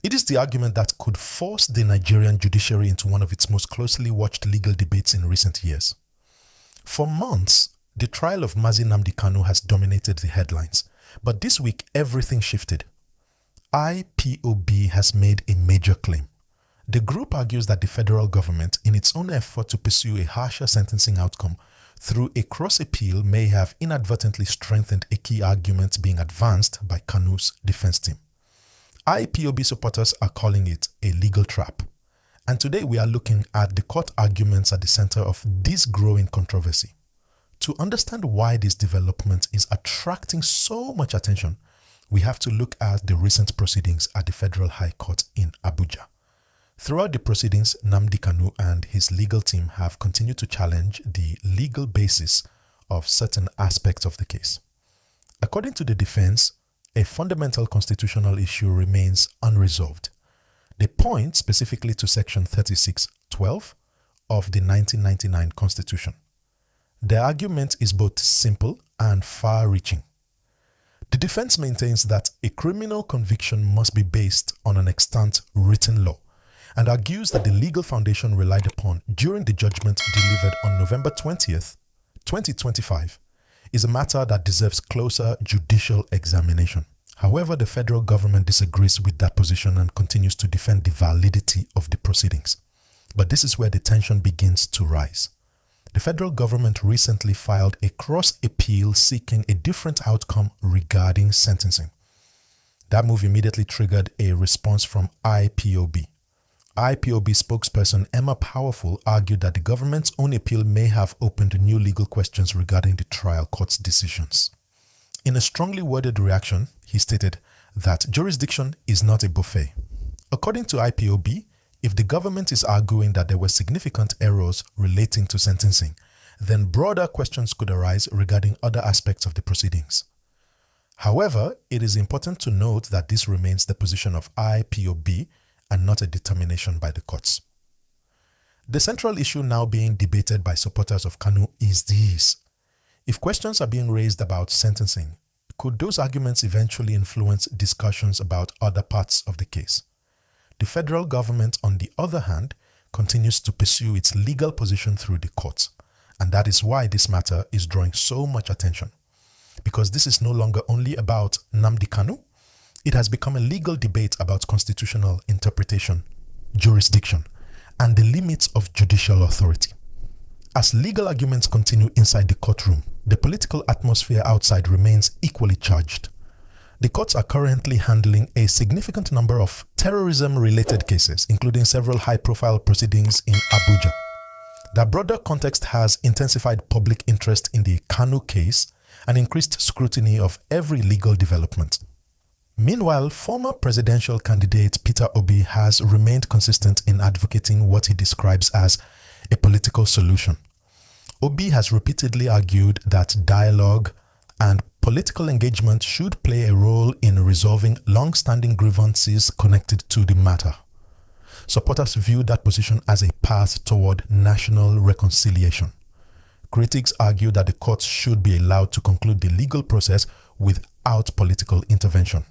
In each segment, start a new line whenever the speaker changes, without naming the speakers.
It is the argument that could force the Nigerian judiciary into one of its most closely watched legal debates in recent years. For months, the trial of Nnamdi Kanu has dominated the headlines, but this week everything shifted. IPOB has made a major claim. The group argues that the federal government, in its own effort to pursue a harsher sentencing outcome through a cross-appeal, may have inadvertently strengthened a key argument being advanced by Kanu's defense team. IPOB supporters are calling it a legal trap. And today we are looking at the court arguments at the center of this growing controversy. To understand why this development is attracting so much attention, we have to look at the recent proceedings at the Federal High Court in Abuja. Throughout the proceedings, Nnamdi Kanu and his legal team have continued to challenge the legal basis of certain aspects of the case. According to the defense, a fundamental constitutional issue remains unresolved. They point specifically to Section 36(12) of the 1999 Constitution. Their argument is both simple and far-reaching. The defense maintains that a criminal conviction must be based on an extant written law, and argues that the legal foundation relied upon during the judgment delivered on November 20th, 2025, is a matter that deserves closer judicial examination. However, the federal government disagrees with that position and continues to defend the validity of the proceedings. But this is where the tension begins to rise. The federal government recently filed a cross-appeal seeking a different outcome regarding sentencing. That move immediately triggered a response from IPOB. IPOB spokesperson Emma Powerful argued that the government's own appeal may have opened new legal questions regarding the trial court's decisions. In a strongly worded reaction, he stated that jurisdiction is not a buffet. According to IPOB, if the government is arguing that there were significant errors relating to sentencing, then broader questions could arise regarding other aspects of the proceedings. However, it is important to note that this remains the position of IPOB and not a determination by the courts. The central issue now being debated by supporters of Kanu is this. If questions are being raised about sentencing, could those arguments eventually influence discussions about other parts of the case? The federal government, on the other hand, continues to pursue its legal position through the courts, and that is why this matter is drawing so much attention. Because this is no longer only about Nnamdi Kanu, it has become a legal debate about constitutional interpretation, jurisdiction, and the limits of judicial authority. As legal arguments continue inside the courtroom, the political atmosphere outside remains equally charged. The courts are currently handling a significant number of terrorism-related cases, including several high-profile proceedings in Abuja. The broader context has intensified public interest in the Kanu case and increased scrutiny of every legal development. Meanwhile, former presidential candidate Peter Obi has remained consistent in advocating what he describes as a political solution. Obi has repeatedly argued that dialogue and political engagement should play a role in resolving long-standing grievances connected to the matter. Supporters view that position as a path toward national reconciliation. Critics argue that the courts should be allowed to conclude the legal process without political intervention.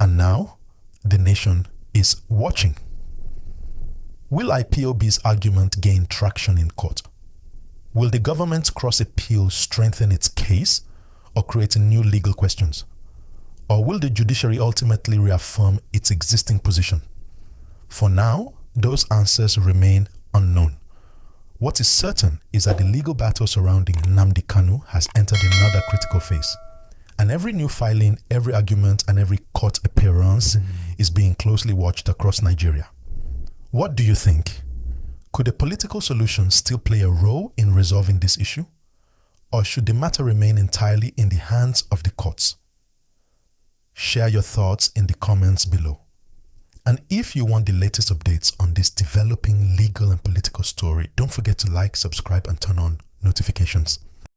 And now, the nation is watching. Will IPOB's argument gain traction in court? Will the government's cross-appeal strengthen its case or create new legal questions? Or will the judiciary ultimately reaffirm its existing position? For now, those answers remain unknown. What is certain is that the legal battle surrounding Nnamdi Kanu has entered another critical phase. And every new filing, every argument, and every court appearance is being closely watched across Nigeria. What do you think? Could a political solution still play a role in resolving this issue? Or should the matter remain entirely in the hands of the courts? Share your thoughts in the comments below. And if you want the latest updates on this developing legal and political story, don't forget to like, subscribe, and turn on notifications.